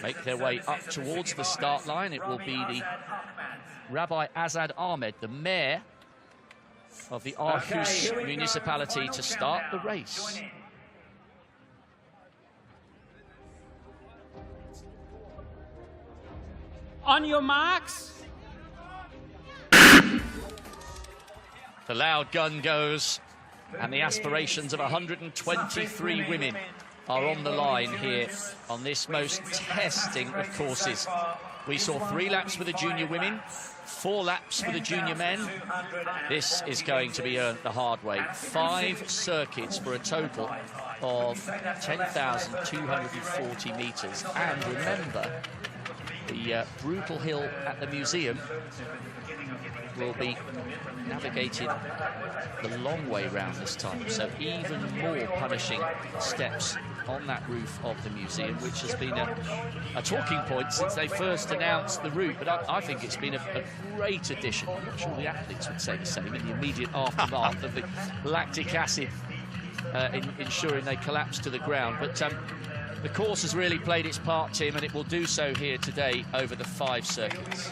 make their way up towards the start line. It will be the Rabbi Azad Ahmed, the mayor of the Aarhus municipality, to start the race. On your marks. The loud gun goes, and the aspirations of 123 women are on the line here on this most testing of courses. We saw 3 laps for the junior women, 4 laps for the junior men. This is going to be earned the hard way. 5 circuits for a total of 10,240 meters. And remember, the brutal hill at the museum will be navigated the long way round this time, so even more punishing steps on that roof of the museum, which has been a talking point since they first announced the route. But I think it's been a great addition. I'm not sure the athletes would say the same in the immediate aftermath of the lactic acid ensuring they collapse to the ground. But the course has really played its part, Tim, and it will do so here today over the 5 circuits.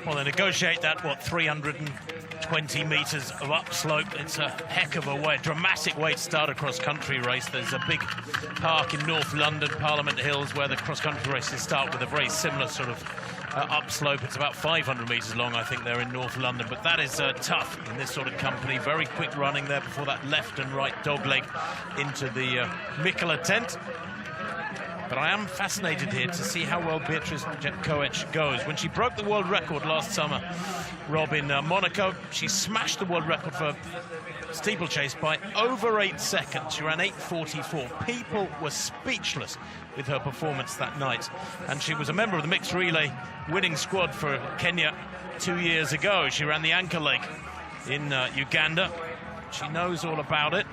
Well, they negotiate that, what, 320 metres of upslope. It's a heck of a way, dramatic way to start a cross-country race. There's a big park in North London, Parliament Hills, where the cross-country races start with a very similar sort of upslope. It's about 500 metres long, I think, there in North London. But that is tough in this sort of company. Very quick running there before that left and right dogleg into the Mikola tent. But I am fascinated here to see how well Beatrice Jetkovic goes. When she broke the world record last summer, Rob, in Monaco, she smashed the world record for steeplechase by over 8 seconds. She ran 8:44. People were speechless with her performance that night. And she was a member of the mixed relay winning squad for Kenya 2 years ago. She ran the anchor leg in Uganda. She knows all about it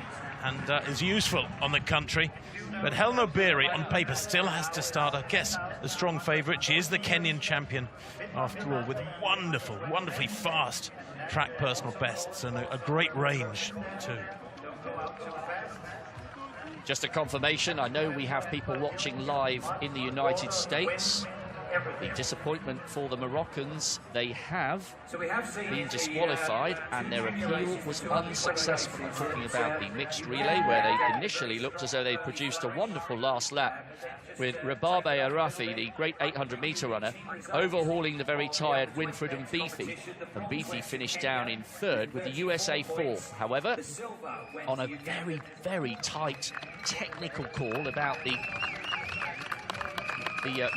and is useful on the country. But Helen Obiri, on paper, still has to start, I guess, the strong favourite. She is the Kenyan champion, after all, with wonderfully fast track personal bests and a great range, too. Just a confirmation, I know we have people watching live in the United States. The disappointment for the Moroccans, they have been disqualified and their appeal was unsuccessful. I'm talking about the mixed relay, where they initially looked as though they produced a wonderful last lap with Rababe Arafi, the great 800-meter runner, overhauling the very tired Winfred and Beathy. And Beathy finished down in 3rd with the USA 4th. However, on a very tight technical call about the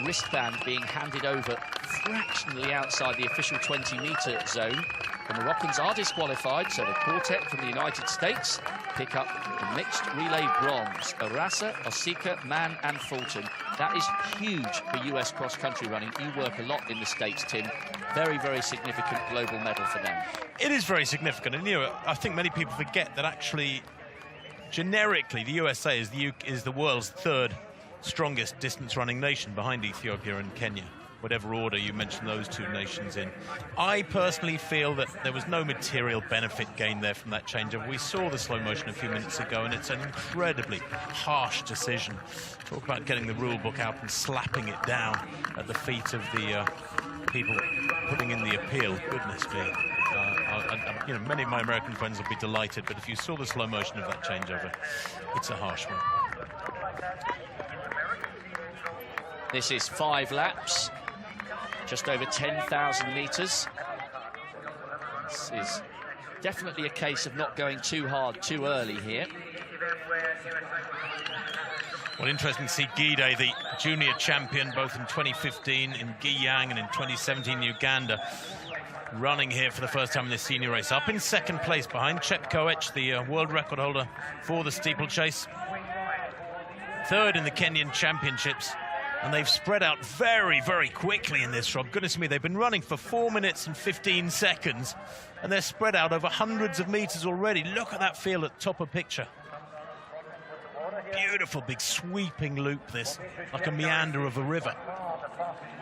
wristband being handed over fractionally outside the official 20-meter zone, the Moroccans are disqualified, so the quartet from the United States pick up the mixed relay bronze. Arasa, Osika, Mann and Fulton. That is huge for US cross-country running. You work a lot in the States, Tim. Very significant global medal for them. It is very significant, and you know, I think many people forget that actually, generically, the USA is the world's 3rd strongest distance running nation, behind Ethiopia and Kenya, whatever order you mention those 2 nations in. I personally feel that there was no material benefit gained there from that changeover. We saw the slow motion a few minutes ago, and it's an incredibly harsh decision. Talk about getting the rule book out and slapping it down at the feet of the people putting in the appeal. Goodness me. You know, many of my American friends will be delighted, but if you saw the slow motion of that changeover, it's a harsh one. This is 5 laps, just over 10,000 meters. This is definitely a case of not going too hard too early here. Well, interesting to see Gide, the junior champion, both in 2015 in Giyang and in 2017 in Uganda, running here for the first time in this senior race. Up in 2nd place behind Chepkoech, the world record holder for the steeplechase. 3rd in the Kenyan championships. And they've spread out very quickly in this, Rob. Goodness me, they've been running for 4 minutes and 15 seconds, and they're spread out over hundreds of meters already. Look at that field at top of picture. Beautiful big sweeping loop, this, like a meander of a river.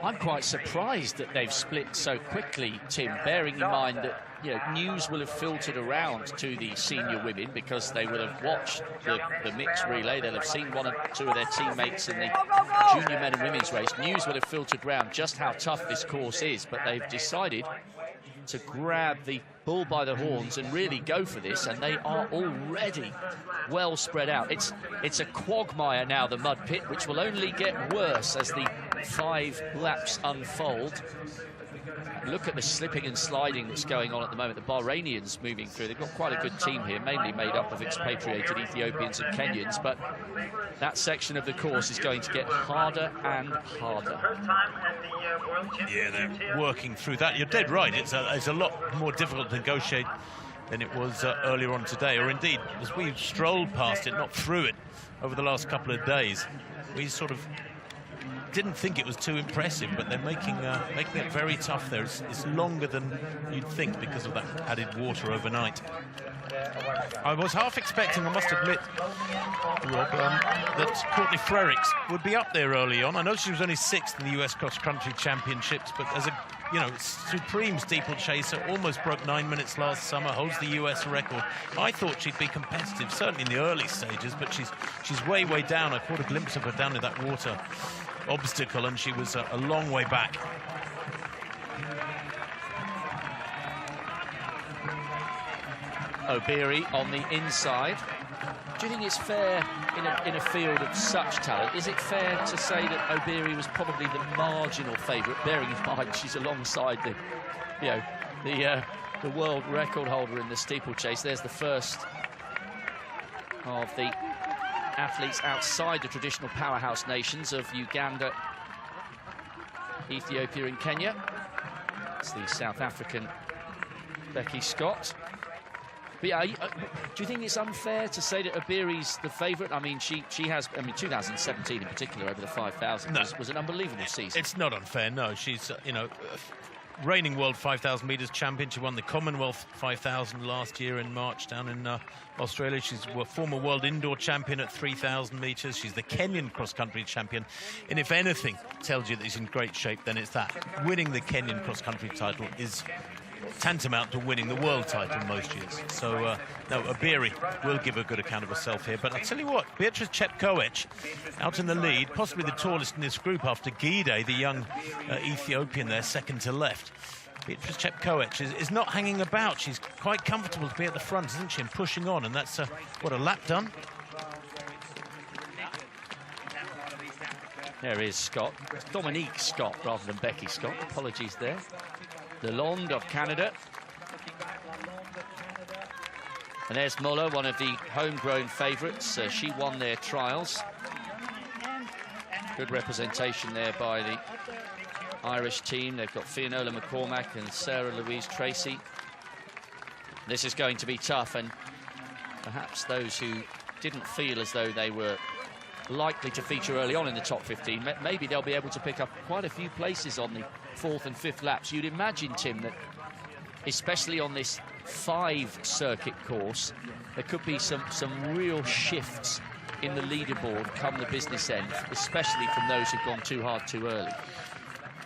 I'm quite surprised that they've split so quickly, Tim, bearing in mind that news will have filtered around to the senior women because they will have watched the mixed relay. They'll have seen one or two of their teammates in the junior men and women's race. News will have filtered around just how tough this course is, but they've decided to grab the bull by the horns and really go for this, and they are already well spread out. It's a quagmire now, the mud pit, which will only get worse as the 5 laps unfold. Look at the slipping and sliding that's going on at the moment. The Bahrainians moving through. They've got quite a good team here, mainly made up of expatriated Ethiopians and Kenyans, but that section of the course is going to get harder and harder. Yeah, they're working through that. You're dead right. It's a lot more difficult to negotiate than it was earlier on today, or indeed, as we strolled past it, not through it, over the last couple of days, we sort of didn't think it was too impressive, but they're making it very tough there. It's longer than you'd think because of that added water overnight. I was half expecting, I must admit, Rob, that Courtney Frericks would be up there early on. I know she was only 6th in the US Cross Country Championships, but as a supreme steeplechaser, almost broke 9 minutes last summer, holds the US record. I thought she'd be competitive, certainly in the early stages, but she's way down. I caught a glimpse of her down in that water obstacle, and she was a long way back. Obiri on the inside. Do you think it's fair in a field of such talent? Is it fair to say that Obiri was probably the marginal favourite, bearing in mind she's alongside the world record holder in the steeplechase? There's the first of the athletes outside the traditional powerhouse nations of Uganda, Ethiopia and Kenya. It's the South African Becky Scott. But yeah, do you think it's unfair to say that Obiri's the favourite? I mean, she has, 2017 in particular, over the 5,000 was an unbelievable season. It's not unfair, no. She's, reigning world 5,000 metres champion. She won the Commonwealth 5,000 last year in March down in Australia. She's a former world indoor champion at 3,000 metres. She's the Kenyan cross-country champion. And if anything tells you that she's in great shape, then it's that. Winning the Kenyan cross-country title is tantamount to winning the world title most years. So, no, Obiri will give a good account of herself here. But I'll tell you what, Beatrice Chepkoech out in the lead, possibly the tallest in this group after Gide, the young Ethiopian there, second to left. Beatrice Chepkoech is not hanging about. She's quite comfortable to be at the front, isn't she, and pushing on. And that's, what, a lap done? There is Scott. It's Dominique Scott rather than Becky Scott. Apologies there. Lalonde of Canada. And there's Muller, one of the homegrown favourites. She won their trials. Good representation there by the Irish team. They've got Fiona McCormack and Sarah Louise Tracy. This is going to be tough, and perhaps those who didn't feel as though they were likely to feature early on in the top 15, maybe they'll be able to pick up quite a few places on the 4th and 5th laps. You'd imagine, Tim, that especially on this 5 circuit course, there could be some real shifts in the leaderboard come the business end, especially from those who've gone too hard too early.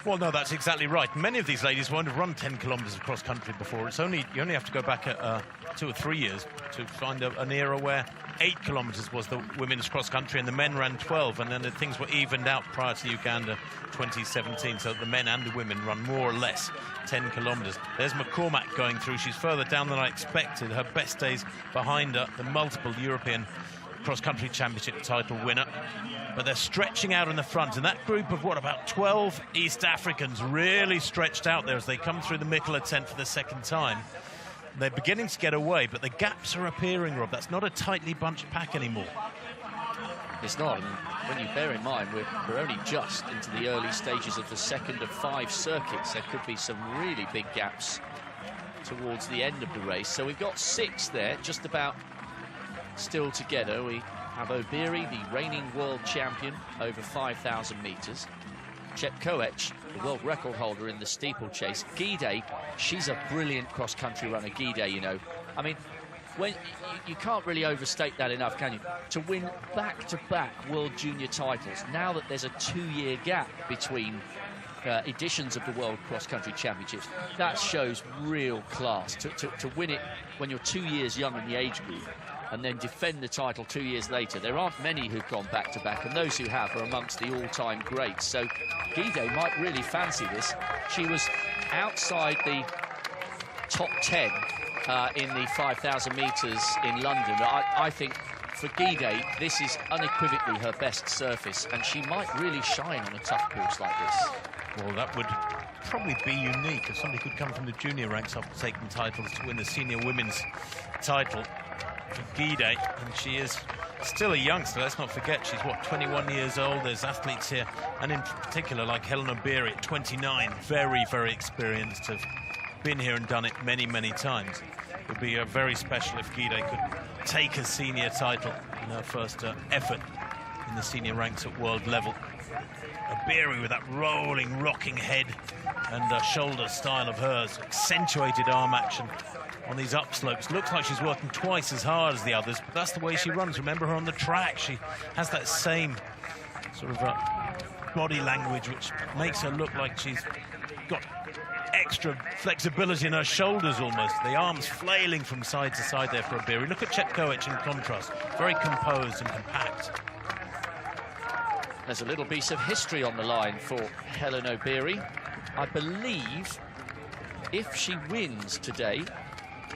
Well, no, that's exactly right. Many of these ladies won't have run 10 kilometres across country before. You only have to go back 2 or 3 years to find an era where 8 kilometres was the women's cross country and the men ran 12, and then things were evened out prior to Uganda 2017, so that the men and the women run more or less 10 kilometres. There's McCormack going through. She's further down than I expected. Her best days behind her, the multiple European cross-country championship title winner. But they're stretching out in the front, and that group of, about 12 East Africans really stretched out there as they come through the Mikela tent for the second time. They're beginning to get away, but the gaps are appearing, Rob. That's not a tightly bunched pack anymore. It's not, and when you bear in mind we're only just into the early stages of the second of 5 circuits, there could be some really big gaps towards the end of the race. So we've got 6 there, just about still together. We have Obiri, the reigning world champion over 5,000 metres. Chepkoech, the world record holder in the steeplechase. Gide, she's a brilliant cross-country runner, Gide, I mean, when you can't really overstate that enough, can you? To win back-to-back World Junior titles, now that there's a 2-year gap between editions of the World Cross Country Championships, that shows real class. To win it when you're 2 years young in the age group and then defend the title 2 years later, there aren't many who've gone back-to-back, and those who have are amongst the all-time greats. So Guide might really fancy this. She was outside the top 10 in the 5,000 metres in London. I think for Guide, this is unequivocally her best surface, and she might really shine on a tough course like this. Well, that would probably be unique if somebody could come from the junior ranks after taking titles to win the senior women's title for Guide. And she is still a youngster, let's not forget. She's, what, 21 years old. There's athletes here, and in particular, like Helen O'Beary at 29, very, very experienced, have been here and done it many, many times. It would be very special if Guide could take a senior title in her first effort in the senior ranks at world level. O'Beary with that rolling, rocking head and shoulder style of hers, accentuated arm action on these upslopes. Looks like she's working twice as hard as the others, but that's the way she runs. Remember her on the track. She has that same sort of body language, which makes her look like she's got extra flexibility in her shoulders almost. The arms flailing from side to side there for O'Beary. Look at Chetkovic in contrast. Very composed and compact. There's a little piece of history on the line for Helen O'Beary. I believe if she wins today,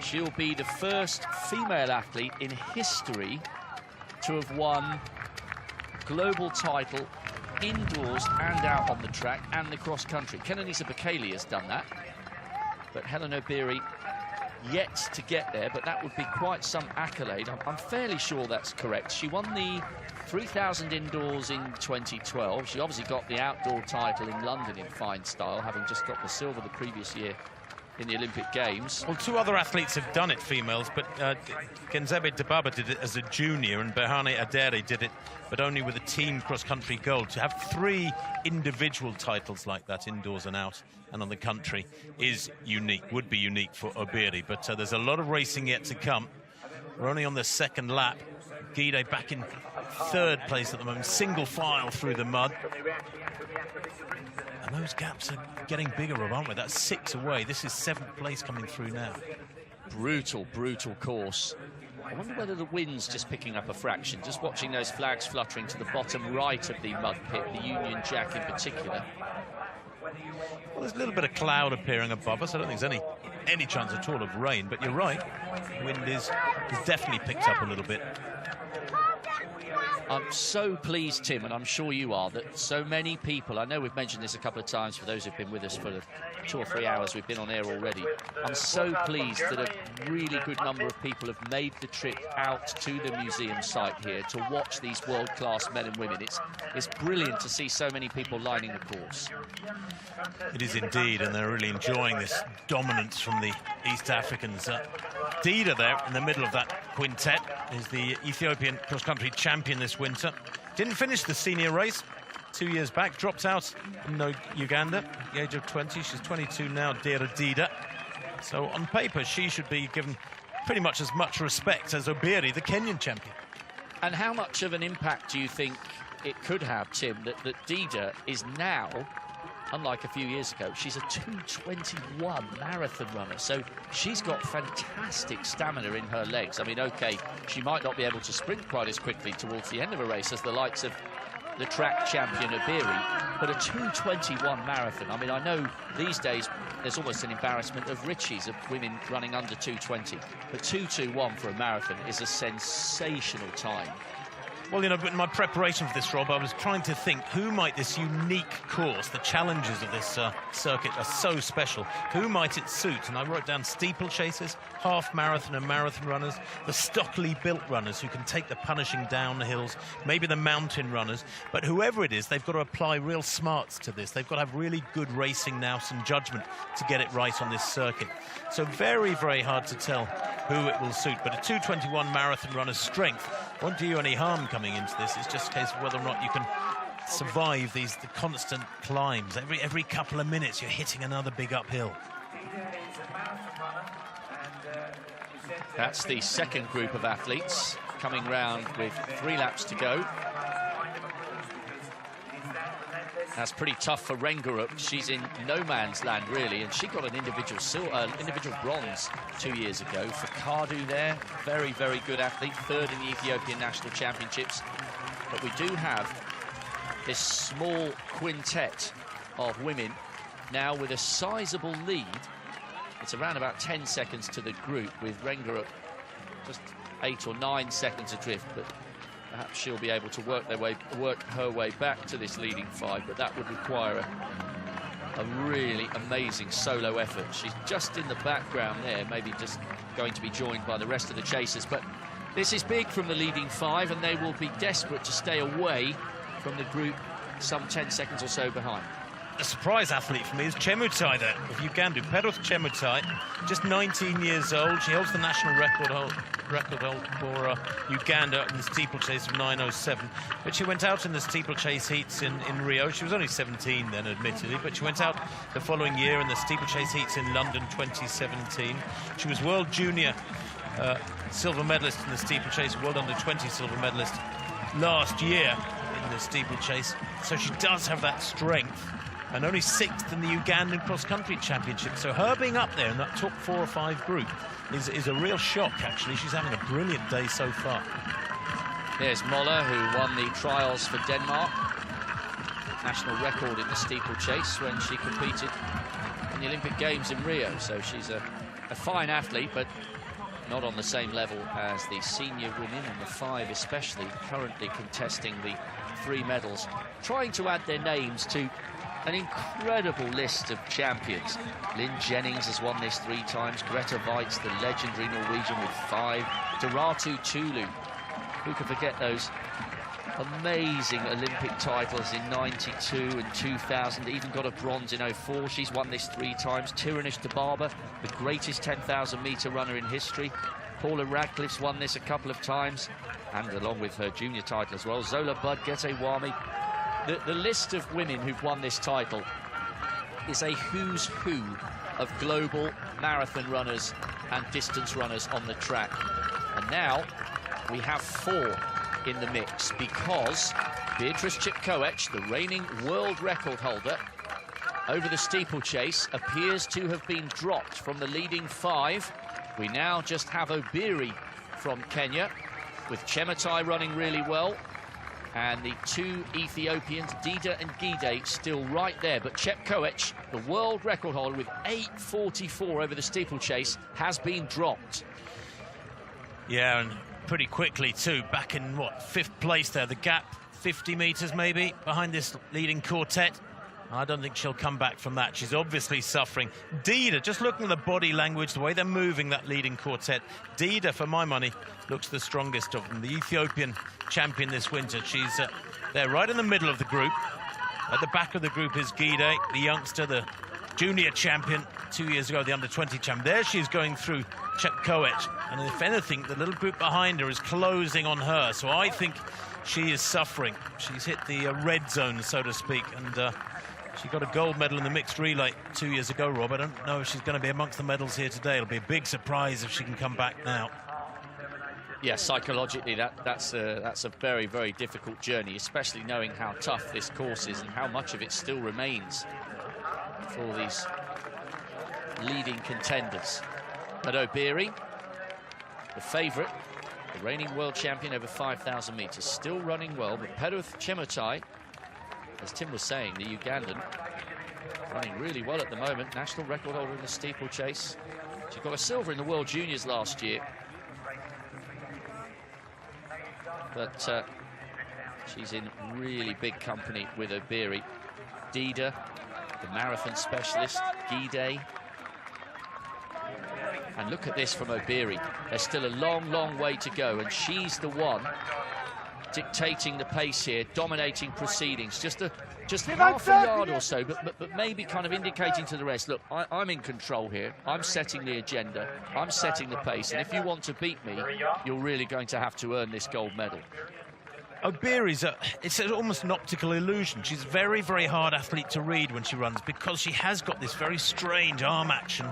she'll be the first female athlete in history to have won global title indoors and out on the track and the cross country. Kenenisa Bekele has done that, but Helen O'Beary yet to get there, but that would be quite some accolade. I'm fairly sure that's correct. She won the 3,000 indoors in 2012. She obviously got the outdoor title in London in fine style, having just got the silver the previous year in the Olympic Games. Well, two other athletes have done it, females, but Genzebe Dibaba did it as a junior, and Behane Adere did it, but only with a team cross-country gold. To have 3 individual titles like that, indoors and out and on the country, is unique, would be unique for O'Beary, but there's a lot of racing yet to come. We're only on the 2nd lap. Guide back in 3rd place at the moment, single file through the mud. And those gaps are getting bigger, aren't we? That's 6 away. This is 7th place coming through now. Brutal, brutal course. I wonder whether the wind's just picking up a fraction. Just watching those flags fluttering to the bottom right of the mud pit, the Union Jack in particular. Well, there's a little bit of cloud appearing above us. I don't think there's any chance at all of rain, but you're right. Wind is definitely picked up a little bit. I'm so pleased, Tim, and I'm sure you are, that so many people, I know we've mentioned this a couple of times for those who've been with us for the 2 or 3 hours we've been on air already. I'm so pleased that a really good number of people have made the trip out to the museum site here to watch these world-class men and women. It's brilliant to see so many people lining the course. It is indeed, and they're really enjoying this dominance from the East Africans. Dida there in the middle of that quintet is the Ethiopian cross-country champion this winter. Didn't finish the senior race 2 years back, dropped out in Uganda at the age of 20. She's 22 now, Dida. So on paper, she should be given pretty much as much respect as O'Beary, the Kenyan champion. And how much of an impact do you think it could have, Tim, that Dida is now, unlike a few years ago, she's a 2:21 marathon runner, so she's got fantastic stamina in her legs. I mean, okay, she might not be able to sprint quite as quickly towards the end of a race as the likes of the track champion O'Beary, but a 2:21 marathon. I mean, I know these days there's almost an embarrassment of riches of women running under 2:20, but 2:21 for a marathon is a sensational time. Well, you know, in my preparation for this, Rob, I was trying to think, who might this unique course, the challenges of this circuit are so special, who might it suit? And I wrote down steeplechasers, half marathon and marathon runners, the stockily built runners who can take the punishing down the hills, maybe the mountain runners. But whoever it is, they've got to apply real smarts to this. They've got to have really good racing nous and judgment to get it right on this circuit. So very, very hard to tell who it will suit. But a 2:21 marathon runner's strength won't do you any harm coming into this. It's just a case of whether or not you can survive the constant climbs. Every couple of minutes you're hitting another big uphill. That's the second group of athletes coming round with 3 laps to go. That's pretty tough for Rengarup. She's in no man's land, really, and she got an individual bronze 2 years ago. For Cardu there, very, very good athlete, 3rd in the Ethiopian National Championships. But we do have this small quintet of women now with a sizable lead. It's around about 10 seconds to the group, with Rengarup just 8 or 9 seconds adrift, but perhaps she'll be able to work her way back to this leading 5, but that would require a really amazing solo effort. She's just in the background there, maybe just going to be joined by the rest of the chasers, but this is big from the leading 5, and they will be desperate to stay away from the group some 10 seconds or so behind. The surprise athlete for me is Chemutai there, of Uganda. Peruth Chemutai, just 19 years old. She holds the national record for Uganda in the steeplechase of 9:07. But she went out in the steeplechase heats in Rio. She was only 17 then, admittedly, but she went out the following year in the steeplechase heats in London 2017. She was World Junior silver medalist in the steeplechase, World Under-20 silver medalist last year in the steeplechase. So she does have that strength. And only 6th in the Ugandan cross-country championship. So her being up there in that top 4 or 5 group is a real shock, actually. She's having a brilliant day so far. There's Moller, who won the trials for Denmark. National record in the steeplechase when she competed in the Olympic Games in Rio. So she's a fine athlete, but not on the same level as the senior women, and the 5 especially, currently contesting the 3 medals, trying to add their names to an incredible list of champions. Lynn Jennings has won this 3 times. Greta Weitz, the legendary Norwegian, with 5. Doratu Tulu, who can forget those amazing Olympic titles in '92 and 2000, even got a bronze in '04. She's won this 3 times. Tiranish Dibaba, the greatest 10,000-metre runner in history. Paula Radcliffe's won this a couple of times, and along with her junior title as well. Zola Budgetewami. The list of women who've won this title is a who's who of global marathon runners and distance runners on the track. And now we have 4 in the mix, because Beatrice Chepkoech, the reigning world record holder over the steeplechase, appears to have been dropped from the leading 5. We now just have Obiri from Kenya, with Chemutai running really well, and the 2 Ethiopians, Dida and Gide, still right there. But Chepkoech, the world record holder with 8:44 over the steeplechase, has been dropped. Yeah, and pretty quickly too, back in, what, 5th place there. The gap, 50 metres maybe, behind this leading quartet. I don't think she'll come back from that. She's obviously suffering. Dida, just looking at the body language, the way they're moving, that leading quartet, Dida, for my money, looks the strongest of them. The Ethiopian champion this winter. She's there right in the middle of the group. At the back of the group is Gide, the youngster, the junior champion 2 years ago, the under-20 champion. There she is going through Chepkoech. And if anything, the little group behind her is closing on her. So I think she is suffering. She's hit the red zone, so to speak. And she got a gold medal in the mixed relay 2 years ago, Rob. I don't know if she's going to be amongst the medals here today. It'll be a big surprise if she can come back now. Yeah, psychologically, that's a very, very difficult journey, especially knowing how tough this course is and how much of it still remains for these leading contenders. But Obiri, the favourite, the reigning world champion over 5,000 metres, still running well. But Peruth Chemutai, as Tim was saying, the Ugandan, running really well at the moment. National record holder in the steeplechase. She got a silver in the World Juniors last year. But she's in really big company with Obiri. Dida, the marathon specialist, Gide. And look at this from Obiri. There's still a long, long way to go, and she's the one dictating the pace here, dominating proceedings. Just half a yard or so, but maybe kind of indicating to the rest, look, I'm in control here. I'm setting the agenda. I'm setting the pace. And if you want to beat me, you're really going to have to earn this gold medal. O'Beary's it's almost an optical illusion. She's a very, very hard athlete to read when she runs because she has got this very strange arm action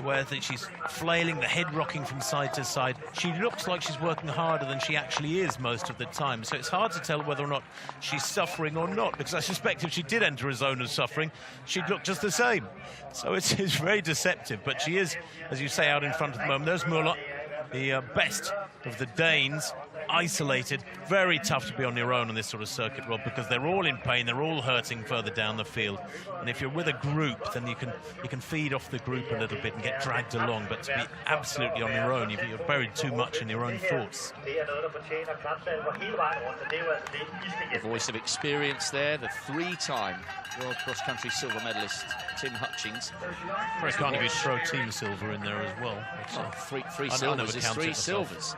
where she's flailing, the head rocking from side to side. She looks like she's working harder than she actually is most of the time. So it's hard to tell whether or not she's suffering or not, because I suspect if she did enter a zone of suffering, she'd look just the same. So it's very deceptive. But she is, as you say, out in front at the moment. There's Müller, the best of the Danes, isolated. Very tough to be on your own on this sort of circuit, Rob, because they're all in pain, they're all hurting further down the field. And if you're with a group, then you can feed off the group a little bit and get dragged along. But to be absolutely on your own, you're buried too much in your own thoughts. The voice of experience there, the three-time World Cross Country silver medalist Tim Hutchings. Very kind of you to throw team silver in there as well. Three silvers is three silvers.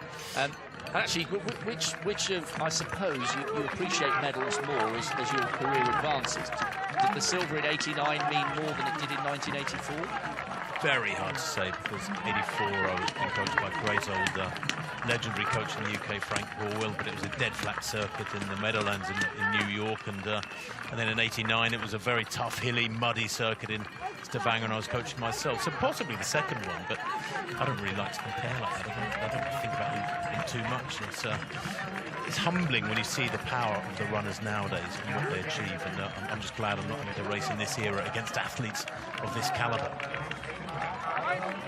Actually, which of, I suppose, you appreciate medals more as your career advances? Did the silver in '89 mean more than it did in 1984? Very hard to say, because '84 I was being coached by a great old legendary coach in the UK, Frank Borwell, but it was a dead flat circuit in the Meadowlands in New York, and then in '89 it was a very tough, hilly, muddy circuit in Stavanger, and I was coaching myself. So possibly the second one, but I don't really like to compare like that. I don't think about it too much. It's humbling when you see the power of the runners nowadays and what they achieve, and I'm just glad I'm not having to race in this era against athletes of this caliber.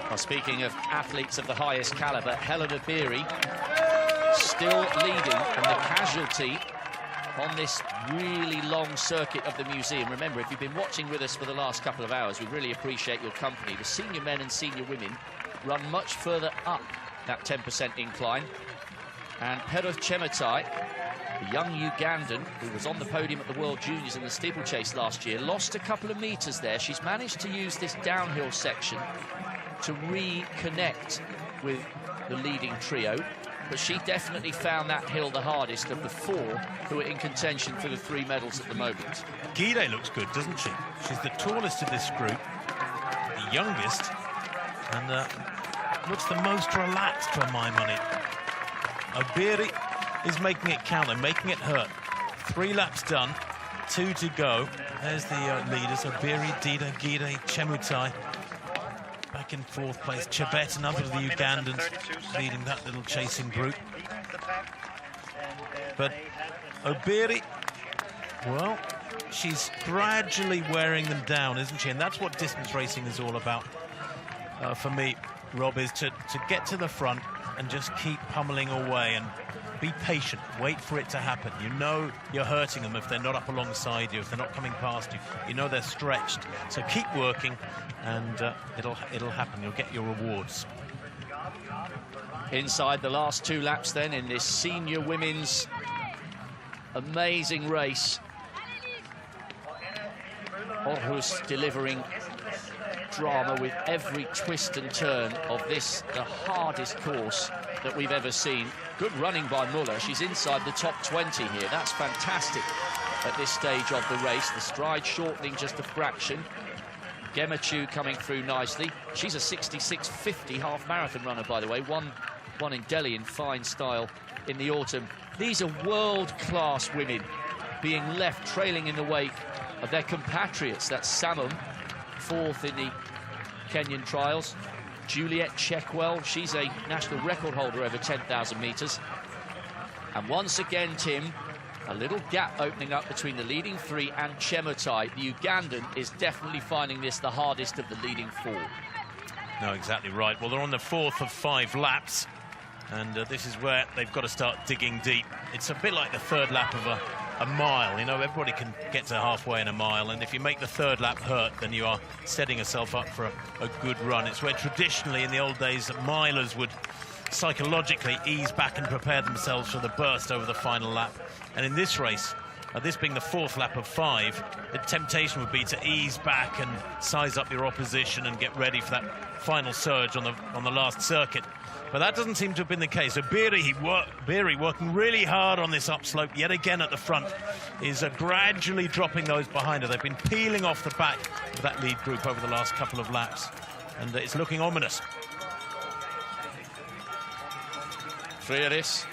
Well, speaking of athletes of the highest caliber, Helen O'Beary still leading, and the casualty on this really long circuit of the museum. Remember, if you've been watching with us for the last couple of hours, we really appreciate your company. The senior men and senior women run much further up that 10% incline. And Perov Chemutai, the young Ugandan who was on the podium at the World Juniors in the steeplechase last year, lost a couple of meters there. She's managed to use this downhill section to reconnect with the leading trio, but she definitely found that hill the hardest of the four who are in contention for the 3 medals at the moment. Gide looks good, doesn't she? She's the tallest of this group, the youngest, and looks the most relaxed for my money. O'Beary is making it count, they're making it hurt. 3 laps done, 2 to go. There's the leaders, O'Beary, Dida, Gide, Chemutai. Back in 4th place, Chebet, another of the Ugandans, leading that little chasing group. But O'Beary, well, she's gradually wearing them down, isn't she? And that's what distance racing is all about. For me, Rob, is to get to the front and just keep pummeling away and be patient, wait for it to happen. You know you're hurting them if they're not up alongside you, if they're not coming past you. You know they're stretched. So keep working, and it'll happen. You'll get your rewards. Inside the last 2 laps then in this senior women's amazing race. Aarhus delivering drama with every twist and turn of this, the hardest course that we've ever seen. Good running by Müller. She's inside the top 20 here. That's fantastic at this stage of the race. The stride shortening just a fraction. Gemachu coming through nicely. She's a 66.50 half marathon runner, by the way. One in Delhi in fine style in the autumn. These are world-class women being left trailing in the wake of their compatriots. That's Samum, 4th in the Kenyan trials. Juliet Checkwell, she's a national record holder over 10,000 metres. And once again, Tim, a little gap opening up between the leading 3 and Chemutai. The Ugandan is definitely finding this the hardest of the leading 4. No, exactly right. Well, they're on the 4th of 5 laps, and this is where they've got to start digging deep. It's a bit like the 3rd lap of a mile. You know, everybody can get to halfway in a mile, and if you make the 3rd lap hurt, then you are setting yourself up for a good run. It's where traditionally in the old days milers would psychologically ease back and prepare themselves for the burst over the final lap. And in this race, this being the 4th lap of 5, the temptation would be to ease back and size up your opposition and get ready for that final surge on the last circuit. But that doesn't seem to have been the case. So Beery working really hard on this upslope yet again at the front, is gradually dropping those behind her. They've been peeling off the back of that lead group over the last couple of laps, and it's looking ominous. Frieris,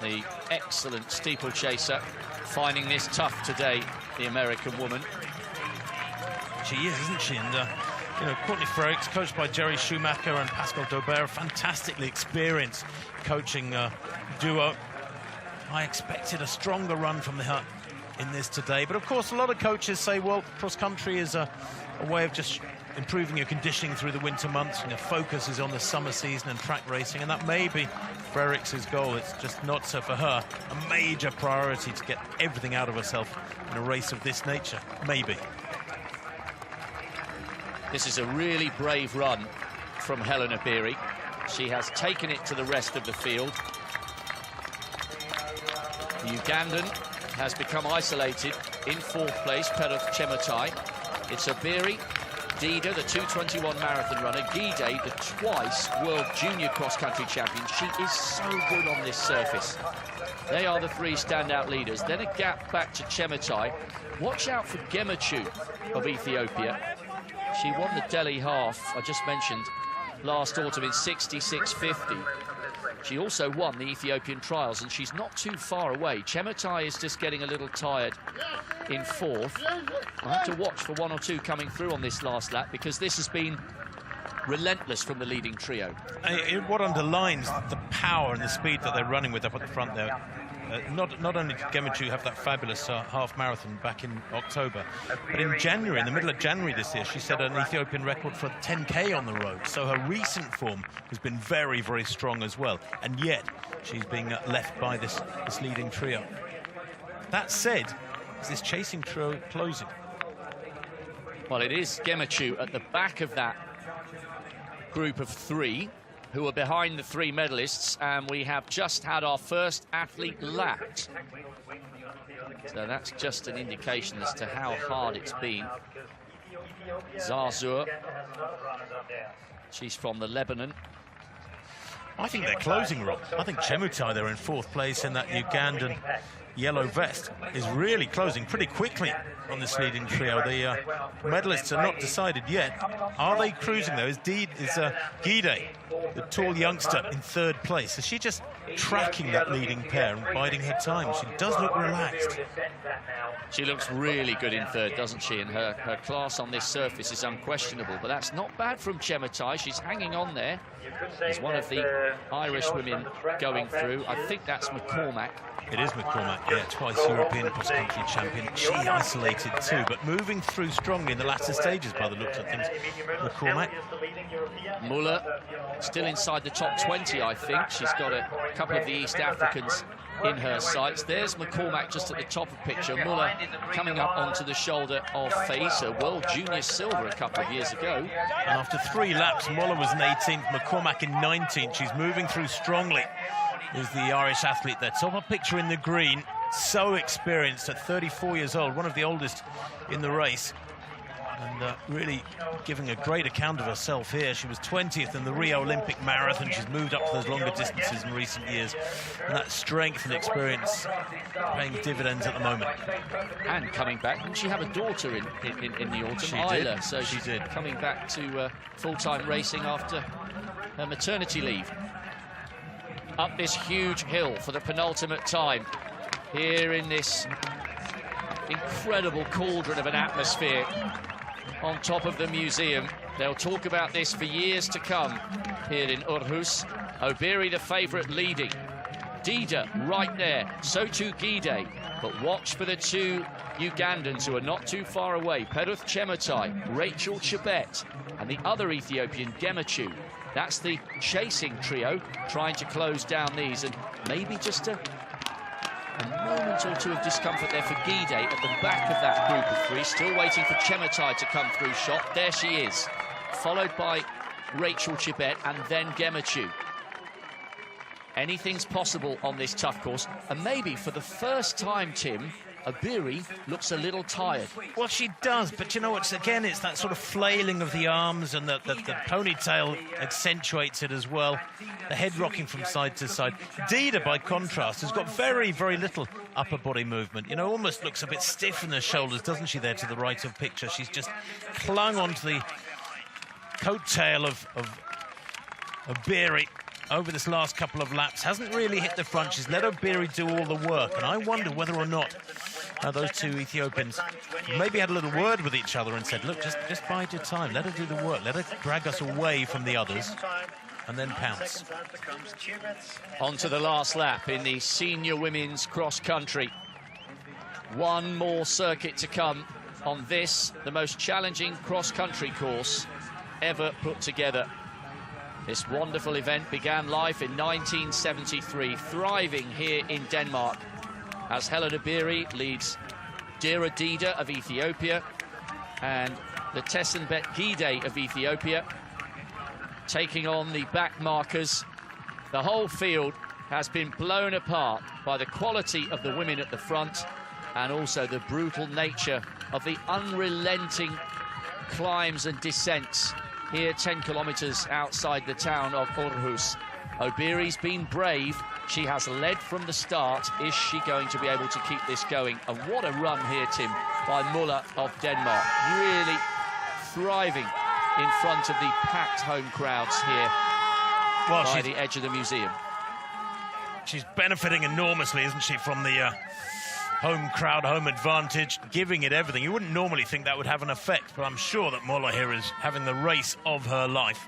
the excellent steeplechaser, finding this tough today, the American woman. She is, isn't she? And, you know, Courtney Frerichs, coached by Jerry Schumacher and Pascal Daubert, a fantastically experienced coaching duo. I expected a stronger run from her in this today. But, of course, a lot of coaches say, well, cross-country is a way of just improving your conditioning through the winter months, and your focus is on the summer season and track racing, and that may be Frerichs' goal. It's just not so for her a major priority to get everything out of herself in a race of this nature. Maybe. This is a really brave run from Helena Beery. She has taken it to the rest of the field. The Ugandan has become isolated in 4th place, Perth Chemutai. It's Beery, Dida, the 2:21 marathon runner, Gide, the twice World Junior Cross-Country champion. She is so good on this surface. They are the 3 standout leaders. Then a gap back to Chemutai. Watch out for Gemachu of Ethiopia. She won the Delhi half, I just mentioned, last autumn in 66.50. She also won the Ethiopian trials, and she's not too far away. Chemutai is just getting a little tired in 4th. I have to watch for 1 or 2 coming through on this last lap, because this has been relentless from the leading trio. What underlines the power and the speed that they're running with up at the front there. Not only did Gemachu have that fabulous half marathon back in October, but in January, in the middle of January this year, she set an Ethiopian record for 10K on the road. So her recent form has been very, very strong as well. And yet, she's being left by this leading trio. That said, is this chasing trio closing? Well, it is Gemachu at the back of that group of 3 who are behind the 3 medalists, and we have just had our first athlete lapped. So that's just an indication as to how hard it's been. Zarzur, she's from the Lebanon. I think they're closing, Rob. I think Chemutai, they're in 4th place in that Ugandan yellow vest, is really closing pretty quickly on this leading trio. The medalists are not decided yet. Are they cruising, though? Is Gide, the tall youngster, in 3rd place? Is she just tracking that leading pair and biding her time? She does look relaxed. She looks really good in 3rd, doesn't she? And her class on this surface is unquestionable. But that's not bad from Chemutai. She's hanging on there. There's one of the Irish women going through. I think that's McCormack. It is McCormack, yeah, twice European cross-country champion. She isolated too, but moving through strongly in the latter stages by the looks of things. McCormack. Muller still inside the top 20, I think. She's got a couple of the East Africans in her sights. There's McCormack just at the top of the picture. Muller coming up onto the shoulder of Face, a World Junior silver a couple of years ago. And after 3 laps, Muller was in 18th, McCormack in 19th. She's moving through strongly. Is the Irish athlete there. Top of picture in the green, so experienced at 34 years old, one of the oldest in the race. And really giving a great account of herself here. She was 20th in the Rio Olympic Marathon. She's moved up to those longer distances in recent years. And that strength and experience paying dividends at the moment. And coming back, didn't she have a daughter in the autumn? She Isla, did. so she's coming back to full-time racing after her maternity leave. Up this huge hill for the penultimate time here in this incredible cauldron of an atmosphere on top of the museum. They'll talk about this for years to come here in Aarhus. Beery the favourite leading. Dida right there, so too Gide. But watch for the 2 Ugandans who are not too far away. Perth Chemutai, Rachel Chebet, and the other Ethiopian, Gemachu. That's the chasing trio trying to close down these, and maybe just a moment or 2 of discomfort there for Gide at the back of that group of 3. Still waiting for Chemutai to come through shot. There she is, followed by Rachel Chebet and then Gemachu. Anything's possible on this tough course, and maybe for the first time, Tim, Beery looks a little tired. Well, she does, but you know what? Again, it's that sort of flailing of the arms, and the ponytail accentuates it as well. The head rocking from side to side. Dida, by contrast, has got very, very little upper body movement. You know, almost looks a bit stiff in the shoulders, doesn't she, there to the right of picture? She's just clung onto the coattail of Beery. over this last couple of laps. Hasn't really hit the front. She's let Obiri do all the work. And I wonder whether or not those two Ethiopians maybe had a little word with each other and said, look, just bide your time. Let her do the work. Let her drag us away from the others and then pounce. On to the last lap in the senior women's cross-country. One more circuit to come on this, the most challenging cross-country course ever put together. This wonderful event began life in 1973, thriving here in Denmark, as Helen Obiri leads Dira Dida of Ethiopia and the Tessenbet Gide of Ethiopia, taking on the back markers. The whole field has been blown apart by the quality of the women at the front and also the brutal nature of the unrelenting climbs and descents here 10 kilometers outside the town of Aarhus. Obiri's been brave. She has led from the start. Is she going to be able to keep this going? And what a run here, Tim, by Muller of Denmark. Really thriving in front of the packed home crowds here by the edge of the museum. She's benefiting enormously, isn't she, from the home crowd, home advantage, giving it everything. You wouldn't normally think that would have an effect, but I'm sure that Muller here is having the race of her life.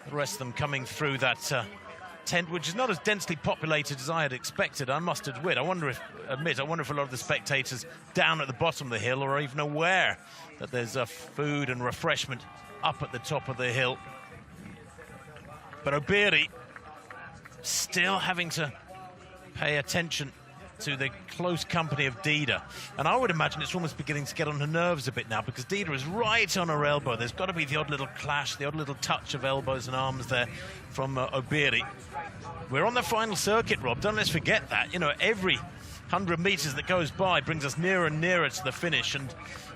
The rest of them coming through that tent, which is not as densely populated as I had expected, I must admit. I wonder if a lot of the spectators down at the bottom of the hill are even aware that there's food and refreshment up at the top of the hill. But Obiri still having to pay attention to the close company of Dida. And I would imagine it's almost beginning to get on her nerves a bit now, because Dida is right on her elbow. There's got to be the odd little clash, the odd little touch of elbows and arms there from Obiri. We're on the final circuit, Rob. Don't let's forget that. You know, every 100 meters that goes by brings us nearer and nearer to the finish. And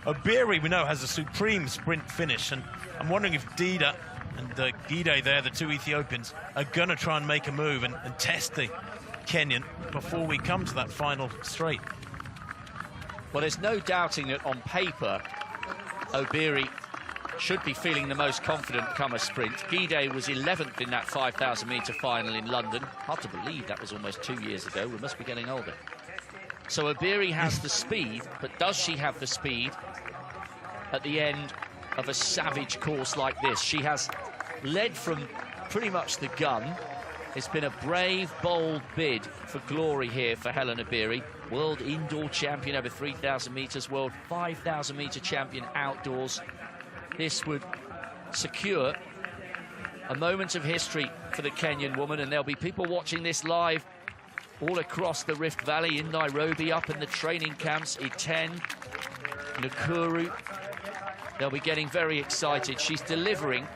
Obiri, we know, has a supreme sprint finish. And I'm wondering if Dida and Gide there, the two Ethiopians, are going to try and make a move and test the Kenyan before we come to that final straight. Well, there's no doubting that on paper, Obiri should be feeling the most confident come a sprint. Gide was 11th in that 5,000-metre final in London. Hard to believe that was almost 2 years ago. We must be getting older. So Obiri has the speed, but does she have the speed at the end of a savage course like this? She has led from pretty much the gun. It's been a brave, bold bid for glory here for Helen Obiri. World indoor champion over 3,000 metres, world 5,000-metre champion outdoors. This would secure a moment of history for the Kenyan woman, and there'll be people watching this live all across the Rift Valley, in Nairobi, up in the training camps, Iten, Nakuru. They'll be getting very excited. She's delivering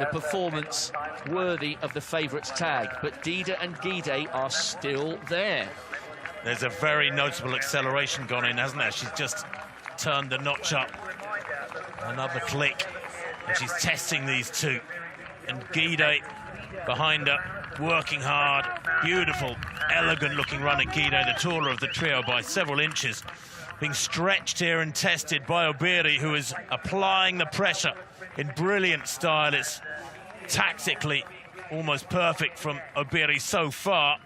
the performance worthy of the favourites tag, but Dida and Gide are still there. There's a very noticeable acceleration gone in, hasn't there? She's just turned the notch up. Another click, and she's testing these two. And Gide behind her, working hard. Beautiful, elegant-looking run at Gide, the taller of the trio by several inches. Being stretched here and tested by Obiri, who is applying the pressure in brilliant style. It's tactically almost perfect from Obiri so far,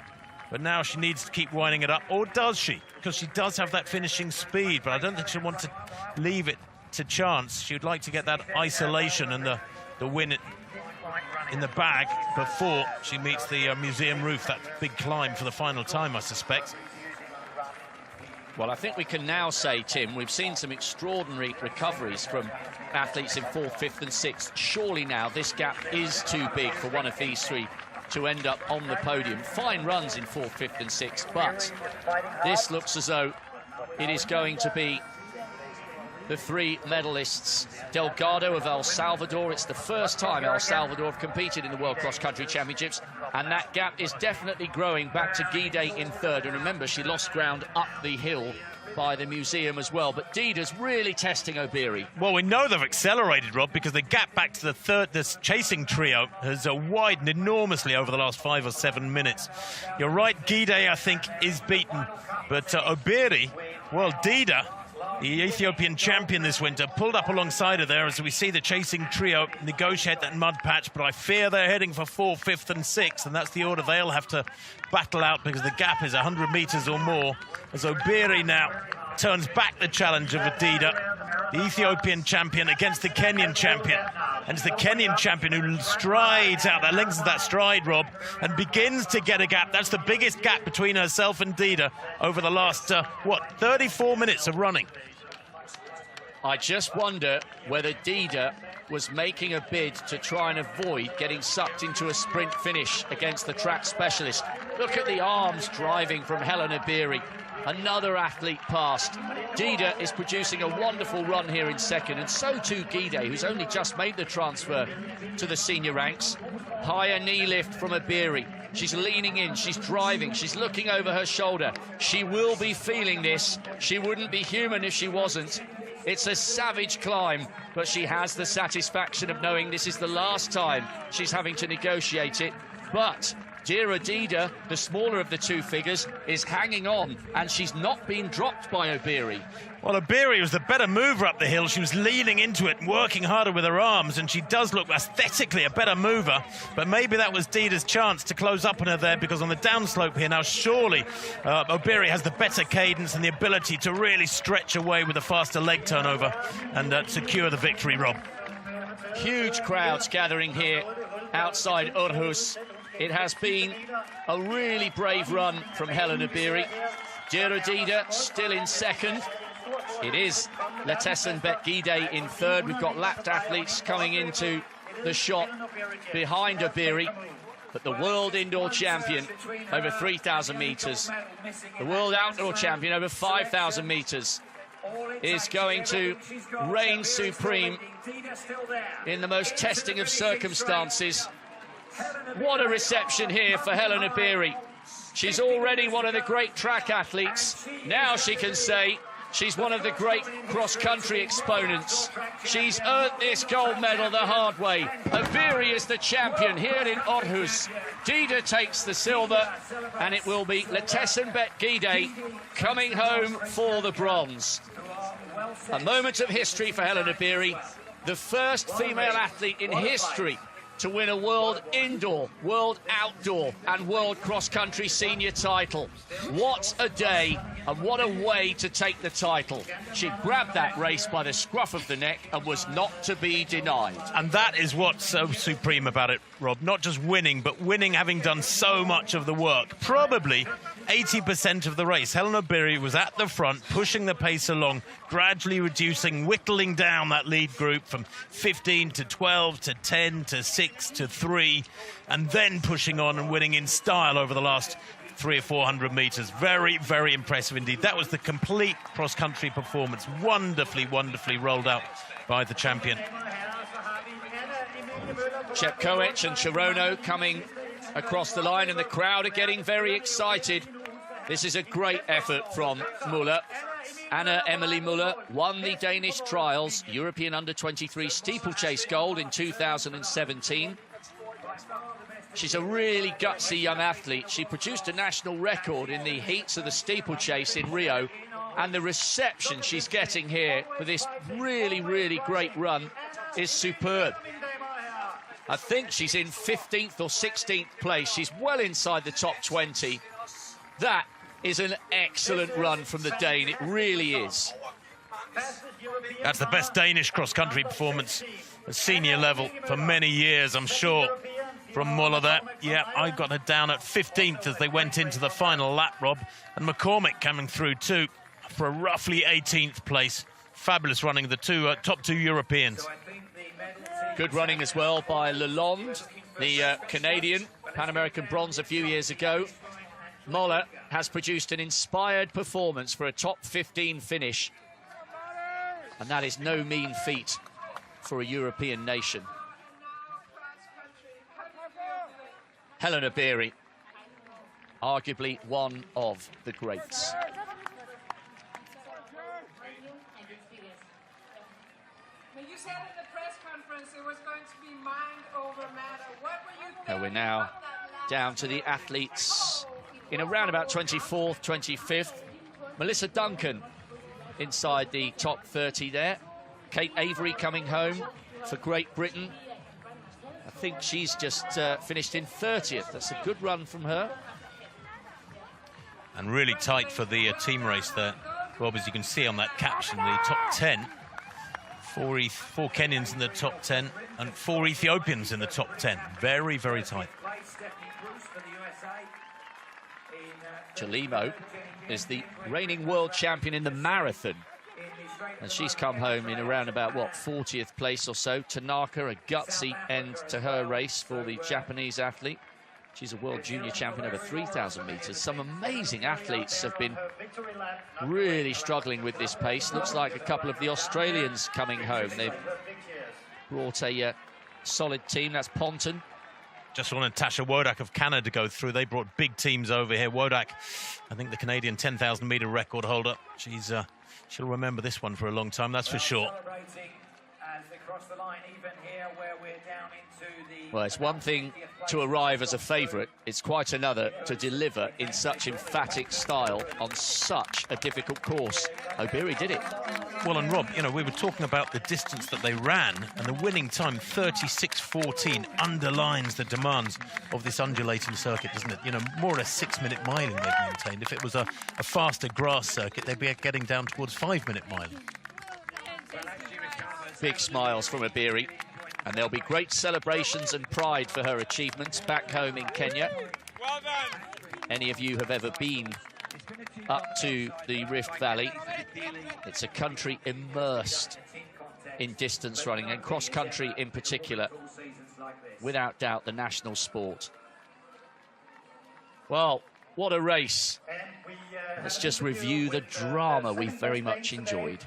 but now she needs to keep winding it up, or does she? Because she does have that finishing speed, but I don't think she'll want to leave it to chance. She would like to get that isolation and the win in the bag before she meets the museum roof, that big climb for the final time, I suspect. Well, I think we can now say, Tim, we've seen some extraordinary recoveries from athletes in 4th, 5th and 6th. Surely now this gap is too big for one of these three to end up on the podium. Fine runs in 4th, 5th and 6th, but this looks as though it is going to be the three medalists. Delgado of El Salvador. It's the first time El Salvador have competed in the World Cross Country Championships, and that gap is definitely growing back to Gide in 3rd. And remember, she lost ground up the hill by the museum as well. But Dida's really testing Obiri. Well, we know they've accelerated, Rob, because the gap back to the third, this chasing trio, has widened enormously over the last 5 or 7 minutes. You're right, Gide, I think, is beaten. But Obiri, well, Dida the Ethiopian champion this winter, pulled up alongside her there as we see the chasing trio negotiate that mud patch, but I fear they're heading for 4th, 5th and 6th, and that's the order they'll have to battle out because the gap is 100 metres or more, as Obiri now turns back the challenge of Adida, the Ethiopian champion against the Kenyan champion. And it's the Kenyan champion who strides out, that lengthens that stride, Rob, and begins to get a gap. That's the biggest gap between herself and Dida over the last, 34 minutes of running. I just wonder whether Dida was making a bid to try and avoid getting sucked into a sprint finish against the track specialist. Look at the arms driving from Helen Obiri. Another athlete past. Dida is producing a wonderful run here in second, and so too Gide, who's only just made the transfer to the senior ranks. Higher knee lift from Obiri. She's leaning in, she's driving, she's looking over her shoulder. She will be feeling this. She wouldn't be human if she wasn't. It's a savage climb, but she has the satisfaction of knowing this is the last time she's having to negotiate it. But dear Adida, the smaller of the two figures, is hanging on, and she's not been dropped by Obiri. Well, Obiri was the better mover up the hill. She was leaning into it and working harder with her arms, and she does look aesthetically a better mover, but maybe that was Dida's chance to close up on her there, because on the downslope here now, surely Obiri has the better cadence and the ability to really stretch away with a faster leg turnover and secure the victory, Rob. Huge crowds gathering here outside Aarhus. It has been a really brave run from Helen Obiri. Dear Adida still in second. It is Letessen Bet-Gide in third. We've got lapped athletes coming into the shot behind Obiri. But the world indoor champion over 3,000 metres, the world outdoor champion over 5,000 metres, is going to reign supreme in the most testing of circumstances. What a reception here for Helen Obiri. She's already one of the great track athletes. Now she can say she's one of the great cross-country exponents. She's earned this gold medal the hard way. Obiri is the champion here in Aarhus. Dida takes the silver, and it will be Letessen Bet-Gide coming home for the bronze. A moment of history for Helen Obiri, the first female athlete in history to win a world indoor, world outdoor and world cross-country senior title. What a day, and what a way to take the title. She grabbed that race by the scruff of the neck and was not to be denied. And that is what's so supreme about it, Rob. Not just winning, but winning having done so much of the work. Probably 80% of the race. Helen Obiri was at the front, pushing the pace along, gradually reducing, whittling down that lead group from 15 to 12 to 10 to 6 to 3, and then pushing on and winning in style over the last 300 or 400 metres. Very, very impressive indeed. That was the complete cross-country performance. Wonderfully, wonderfully rolled out by the champion. Chepkoech and Chirono coming across the line, and the crowd are getting very excited. This is a great effort from Muller. Anna Emily Muller won the Danish trials, European Under-23 steeplechase gold in 2017. She's a really gutsy young athlete. She produced a national record in the heats of the steeplechase in Rio, and the reception she's getting here for this really, really great run is superb. I think she's in 15th or 16th place. She's well inside the top 20. That is an excellent run from the Dane. It really is. That's the best Danish cross-country performance at senior level for many years, I'm sure, from Muller there. Yeah, I got her down at 15th as they went into the final lap, Rob. And McCormick coming through too for a roughly 18th place. Fabulous running, the top two Europeans. Good running as well by Lalonde, the Canadian, Pan American bronze a few years ago. Muller has produced an inspired performance for a top 15 finish. And that is no mean feat for a European nation. Helen Obiri, arguably one of the greats. You said in the press conference it was going to be mind over matter. What were you thinking? And we're now down to the athletes in around about 24th, 25th. Melissa Duncan inside the top 30 there. Kate Avery coming home for Great Britain. I think she's just finished in 30th. That's a good run from her. And really tight for the team race there, Rob, as you can see on that caption, the top 10. Four Kenyans in the top 10 and 4 Ethiopians in the top 10. Very, very tight. Chalimo is the reigning world champion in the marathon. And she's come home in around about, what, 40th place or so. Tanaka, a gutsy end to her race for the Japanese athlete. She's a world junior champion over 3,000 metres. Some amazing athletes have been really struggling with this pace. Looks like a couple of the Australians coming home. They've brought a solid team. That's Ponton. Just want Natasha Wodak of Canada to go through. They brought big teams over here. Wodak, I think the Canadian 10,000 metre record holder. She'll remember this one for a long time, that's for sure. Well, it's one thing to arrive as a favourite. It's quite another to deliver in such emphatic style on such a difficult course. Obiri did it. Well, and Rob, you know, we were talking about the distance that they ran, and the winning time, 36:14, underlines the demands of this undulating circuit, doesn't it? You know, more or less 6-minute miling they've maintained. If it was a faster grass circuit, they'd be getting down towards 5-minute miling. Big smiles from Obiri. And there'll be great celebrations and pride for her achievements back home in Kenya. Well done. Any of you have ever been up to the Rift Valley, it's a country immersed in distance running, and cross-country in particular, without doubt the national sport. Well, what a race. Let's just review the drama we've very much enjoyed.